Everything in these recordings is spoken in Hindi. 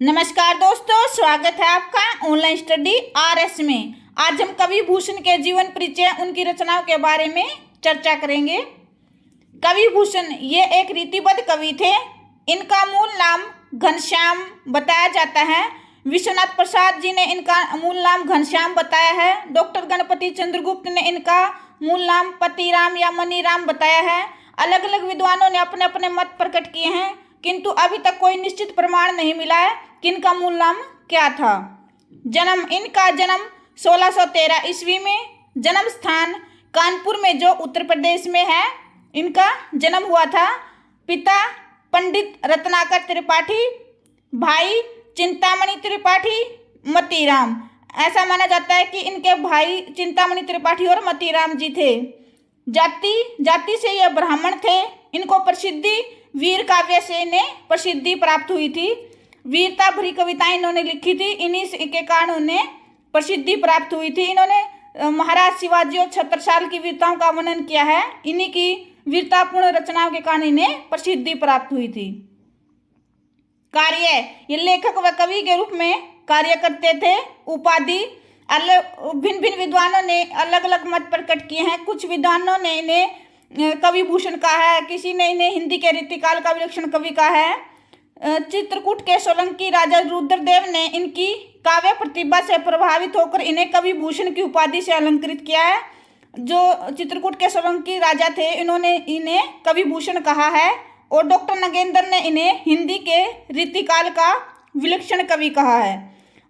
नमस्कार दोस्तों, स्वागत है आपका ऑनलाइन स्टडी आरएस में। आज हम कवि भूषण के जीवन परिचय, उनकी रचनाओं के बारे में चर्चा करेंगे। कवि भूषण ये एक रीतिबद्ध कवि थे। इनका मूल नाम घनश्याम बताया जाता है। विश्वनाथ प्रसाद जी ने इनका मूल नाम घनश्याम बताया है। डॉक्टर गणपति चंद्रगुप्त ने इनका मूल नाम पतिराम या मनीराम बताया है। अलग अलग विद्वानों ने अपने अपने मत प्रकट किए हैं, किंतु अभी तक कोई निश्चित प्रमाण नहीं मिला है कि इनका मूल नाम क्या था। इनका जन्म 1613 ईस्वी में, जन्म स्थान कानपुर में जो उत्तर प्रदेश में है, इनका जन्म हुआ था। पिता पंडित रत्नाकर त्रिपाठी, भाई चिंतामणि त्रिपाठी, मतीराम। ऐसा माना जाता है कि इनके भाई चिंतामणि त्रिपाठी और मतीराम जी थे। जाति से यह ब्राह्मण थे। इनको प्रसिद्धि वीर काव्य से इन्हें प्रसिद्धि प्राप्त हुई थी। वीरता भरी कविताएं इन्होंने लिखी थी, इन्हीं के कारण उन्हें प्रसिद्धि प्राप्त हुई थी। इन्होंने महाराज शिवाजी और छत्रसाल की वीरताओं का वर्णन किया है। इन्हीं की वीरतापूर्ण रचनाओं के कारण इन्हें प्रसिद्धि प्राप्त हुई थी। कार्य, ये लेखक व कवि के रूप में कार्य करते थे। उपाधि, भिन्न भिन्न विद्वानों ने अलग अलग मत प्रकट किए हैं। कुछ विद्वानों ने इन्हें कवि भूषण कहा है, किसी ने इन्हें हिंदी के रीतिकाल का विलक्षण कवि कहा है। चित्रकूट के सोलंकी राजा रुद्रदेव ने इनकी काव्य प्रतिभा से प्रभावित होकर इन्हें कवि भूषण की उपाधि से अलंकृत किया है। जो चित्रकूट के सोलंकी राजा थे, इन्होंने इन्हें कवि भूषण कहा है। और डॉक्टर नगेंद्र ने इन्हें हिंदी के रीतिकाल का विलक्षण कवि कहा है।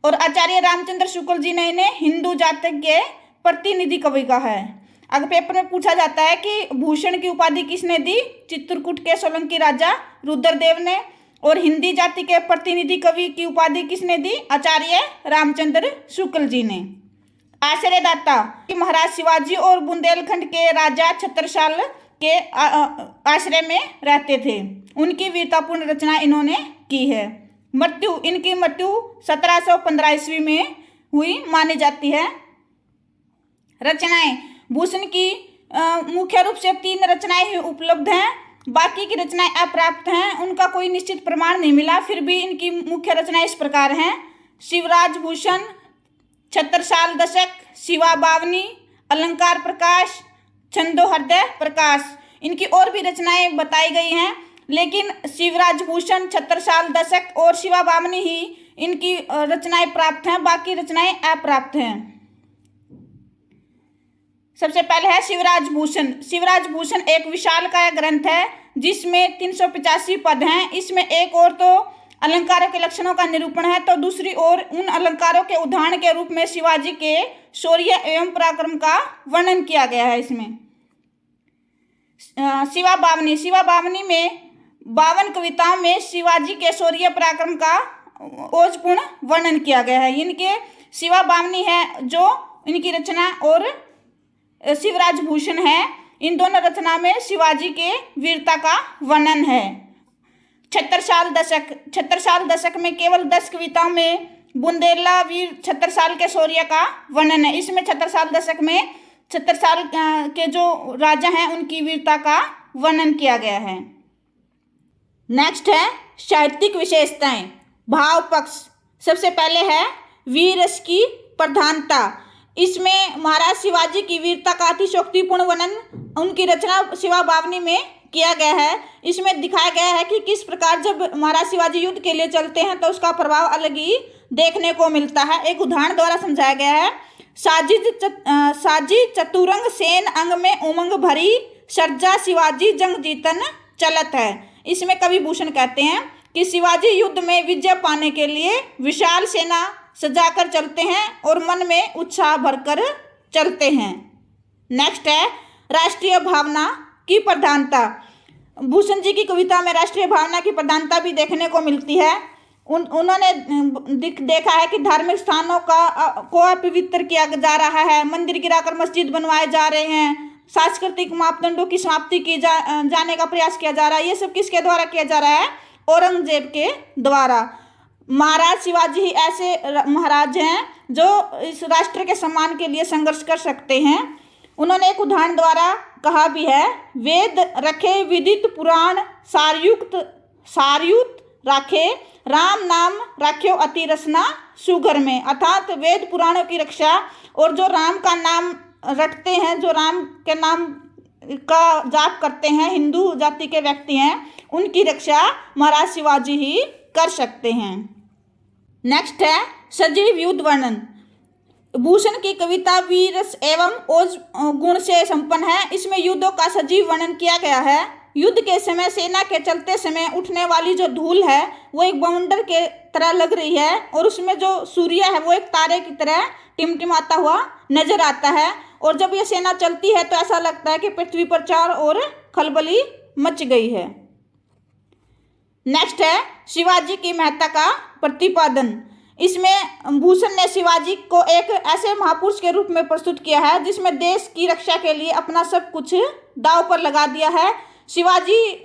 और आचार्य रामचंद्र शुक्ल जी ने इन्हें हिंदू जाति के प्रतिनिधि कवि कहा है। अगर पेपर में पूछा जाता है कि भूषण की उपाधि किसने दी, चित्रकूट के सोलंकी राजा रुद्रदेव ने। और हिंदी जाति के प्रतिनिधि कवि की उपाधि किसने दी, आचार्य रामचंद्र शुक्ल जी ने। आश्रयदाता, महाराज शिवाजी और बुंदेलखंड के राजा छत्रसाल के आश्रय में रहते थे। उनकी वीरतापूर्ण रचना इन्होंने की है। मृत्यु, इनकी मृत्यु 1715 ईस्वी में हुई मानी जाती है। रचनाएं, भूषण की मुख्य रूप से 3 रचनाएं ही उपलब्ध हैं। बाकी की रचनाएं अप्राप्त हैं, उनका कोई निश्चित प्रमाण नहीं मिला। फिर भी इनकी मुख्य रचनाएं इस प्रकार हैं: शिवराज भूषण, छत्रसाल दशक, शिवा बावनी, अलंकार प्रकाश, छंदो हृदय प्रकाश। इनकी और भी रचनाएं बताई गई हैं, लेकिन शिवराज भूषण, छत्रसाल दशक और शिवा बावनी ही इनकी रचनाएं प्राप्त हैं, बाकी रचनाएं अप्राप्त हैं। सबसे पहले है शिवराज भूषण। शिवराज भूषण एक विशालकाय ग्रंथ है जिसमें 385 पद हैं। इसमें एक ओर तो अलंकारों के लक्षणों का निरूपण है, तो दूसरी ओर उन अलंकारों के उदाहरण के रूप में शिवाजी के शौर्य एवं पराक्रम का वर्णन किया गया है। इसमें शिवा बावनी में 52 कविताओं में शिवाजी के शौर्य पराक्रम का ओजपूर्ण वर्णन किया गया है। इनके शिवा बावनी है जो इनकी रचना, और शिवराज भूषण है। इन दोनों रचना में शिवाजी के वीरता का वर्णन है। छत्रसाल दशक में केवल 10 कविताओं में बुंदेला वीर छत्रसाल के शौर्य का वर्णन है। इसमें छत्रसाल दशक में छत्रसाल के जो राजा हैं उनकी वीरता का वर्णन किया गया है। नेक्स्ट है साहित्यिक विशेषताएं। भाव पक्ष, सबसे पहले है वीर रस की प्रधानता। इसमें महाराज शिवाजी की वीरता का अतिशयोक्तिपूर्ण वर्णन उनकी रचना शिवा बावनी में किया गया है। इसमें दिखाया गया है कि किस प्रकार जब महाराज शिवाजी युद्ध के लिए चलते हैं तो उसका प्रभाव अलग ही देखने को मिलता है। एक उदाहरण द्वारा समझाया गया है: साजी चतुरंग सेन अंग में उमंग भरी, सर्जा शिवाजी जंग जीतन चलत है। इसमें कवि भूषण कहते हैं कि शिवाजी युद्ध में विजय पाने के लिए विशाल सेना सजाकर चलते हैं और मन में उत्साह भरकर चलते हैं। नेक्स्ट है राष्ट्रीय भावना की प्रधानता। भूषण जी की कविता में राष्ट्रीय भावना की प्रधानता भी देखने को मिलती है। उन्होंने देखा है कि धार्मिक स्थानों को अपवित्र किया जा रहा है, मंदिर गिराकर मस्जिद बनवाए जा रहे हैं, सांस्कृतिक मापदंडों की समाप्ति की जाने का प्रयास किया जा रहा है। ये सब किसके द्वारा किया जा रहा है? औरंगजेब के द्वारा। महाराज शिवाजी ही ऐसे महाराज हैं जो इस राष्ट्र के सम्मान के लिए संघर्ष कर सकते हैं। उन्होंने एक उदाहरण द्वारा कहा भी है: वेद रखे विदित पुराण सारयुक्त राखे राम नाम राख्यो अति रसना सुगर में, अर्थात वेद पुराणों की रक्षा और जो राम का नाम रटते हैं, जो राम के नाम का जाप करते हैं, हिंदू जाति के व्यक्ति हैं, उनकी रक्षा महाराज शिवाजी ही कर सकते हैं। नेक्स्ट है सजीव युद्ध वर्णन। भूषण की कविता वीर रस एवं ओज गुण से संपन्न है। इसमें युद्धों का सजीव वर्णन किया गया है। युद्ध के समय सेना के चलते समय उठने वाली जो धूल है वो एक बवंडर के तरह लग रही है और उसमें जो सूर्य है वो एक तारे की तरह टिमटिमाता हुआ नजर आता है। और जब ये सेना चलती है तो ऐसा लगता है कि पृथ्वी पर चारों ओर खलबली मच गई है। नेक्स्ट है शिवाजी की महत्ता का प्रतिपादन। इसमें भूषण ने शिवाजी को एक ऐसे महापुरुष के रूप में प्रस्तुत किया है जिसमें देश की रक्षा के लिए अपना सब कुछ दांव पर लगा दिया है। शिवाजी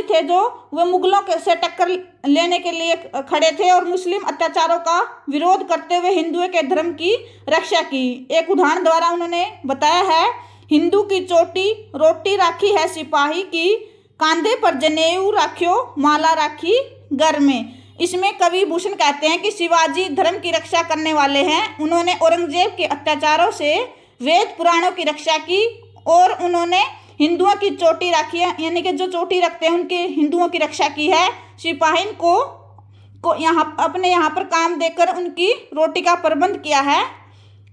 थे जो वे मुगलों के से टक्कर लेने के लिए खड़े थे और मुस्लिम अत्याचारों का विरोध करते हुए हिंदुओं के धर्म की रक्षा की। एक उदाहरण द्वारा उन्होंने बताया है, हिंदू की चोटी रोटी राखी है सिपाही की, कांधे पर जनेऊ राख्यो माला राखी घर में। इसमें कवि भूषण कहते हैं कि शिवाजी धर्म की रक्षा करने वाले हैं। उन्होंने औरंगजेब के अत्याचारों से वेद पुराणों की रक्षा की और उन्होंने हिंदुओं की चोटी राखी है, यानी कि जो चोटी रखते हैं उनके हिंदुओं की रक्षा की है। सिपाही को यहाँ अपने यहाँ पर काम देकर उनकी रोटी का प्रबंध किया है।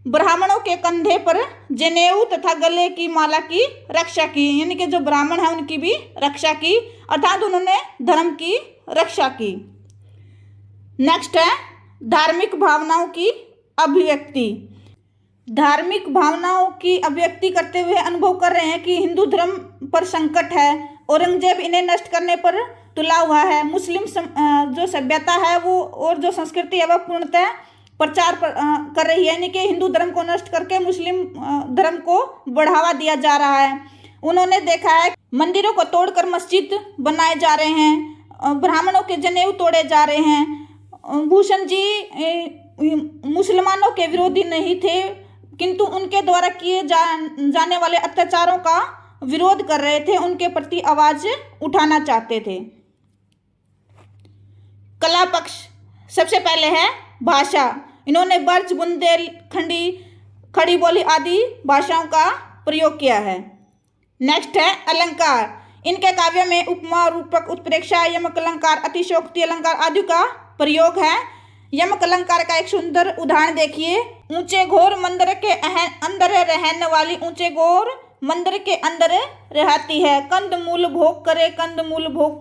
ब्राह्मणों के कंधे पर जनेऊ तथा गले की माला की रक्षा की, यानी कि जो ब्राह्मण है उनकी भी रक्षा की, अर्थात उन्होंने धर्म की रक्षा की। नेक्स्ट है धार्मिक भावनाओं की अभिव्यक्ति। धार्मिक भावनाओं की अभिव्यक्ति करते हुए अनुभव कर रहे हैं कि हिंदू धर्म पर संकट है, औरंगजेब इन्हें नष्ट करने पर तुला हुआ है, मुस्लिम जो सभ्यता है वो और जो संस्कृति है वह पूर्णतः प्रचार कर रही है, यानी कि हिंदू धर्म को नष्ट करके मुस्लिम धर्म को बढ़ावा दिया जा रहा है। उन्होंने देखा है मंदिरों को तोड़कर मस्जिद बनाए जा रहे हैं, ब्राह्मणों के जनेऊ तोड़े जा रहे हैं। भूषण जी मुसलमानों के विरोधी नहीं थे, किंतु उनके द्वारा किए जाने वाले अत्याचारों का विरोध कर रहे थे, उनके प्रति आवाज उठाना चाहते थे। कला पक्ष सबसे पहले है भाषा। इन्होंने ब्रज, बुंदेलखंडी, खड़ी बोली आदि भाषाओं का प्रयोग किया है। नेक्स्ट है अलंकार। इनके काव्य में उपमा, रूपक, उत्प्रेक्षा, यमक अलंकार, अतिशयोक्ति अलंकार आदि का प्रयोग है। यमक अलंकार का एक सुंदर उदाहरण देखिए। ऊंचे घोर मंदिर के अंदर रहने वाली ऊंचे घोर मंदिर के अंदर रहती है, कंद मूल भोग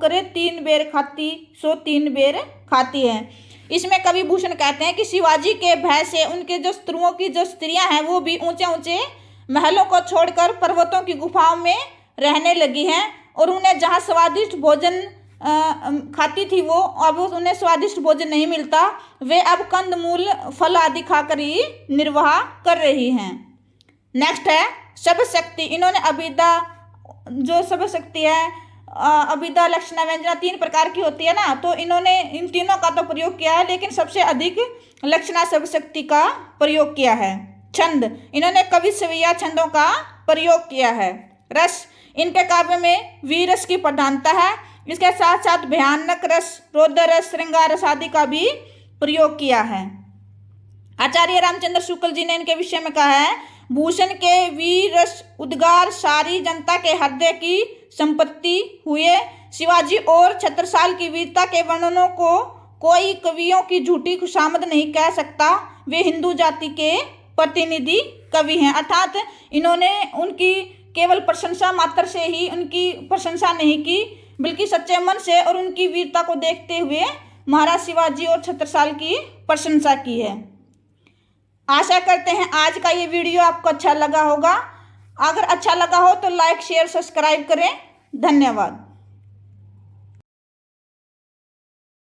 करे 3 बेर खाती सो 3 बेर खाती है। इसमें कवि भूषण कहते हैं कि शिवाजी के भय से उनके जो शत्रुओं की जो स्त्रियां हैं वो भी ऊंचे ऊंचे महलों को छोड़कर पर्वतों की गुफाओं में रहने लगी हैं और उन्हें जहां स्वादिष्ट भोजन खाती थी वो अब उन्हें स्वादिष्ट भोजन नहीं मिलता, वे अब कंदमूल फल आदि खाकर ही निर्वाह कर रही हैं। नेक्स्ट है शब्द शक्ति। इन्होंने अभिधा, जो शब्द शक्ति है, अभिधा, लक्षणा, व्यंजना 3 प्रकार की होती है ना, तो इन्होंने इन तीनों का तो प्रयोग किया है, लेकिन सबसे अधिक लक्षणा शब्द शक्ति का प्रयोग किया है। छंद, इन्होंने कवि सवैया छंदों का प्रयोग किया है। रस, इनके काव्य में वीर रस की प्रधानता है, इसके साथ साथ भयानक रस, रौद्र रस, श्रृंगार रस आदि का भी प्रयोग किया है। आचार्य रामचंद्र शुक्ल जी ने इनके विषय में कहा है, भूषण के वीर रस उद्गार सारी जनता के हृदय की संपत्ति हुए। शिवाजी और छत्रसाल की वीरता के वर्णनों को कोई कवियों की झूठी खुशामद नहीं कह सकता, वे हिंदू जाति के प्रतिनिधि कवि हैं। अर्थात इन्होंने उनकी केवल प्रशंसा मात्र से ही उनकी प्रशंसा नहीं की, बल्कि सच्चे मन से और उनकी वीरता को देखते हुए महाराज शिवाजी और छत्रसाल की प्रशंसा की है। आशा करते हैं आज का ये वीडियो आपको अच्छा लगा होगा। अगर अच्छा लगा हो तो लाइक, शेयर, सब्सक्राइब करें। धन्यवाद।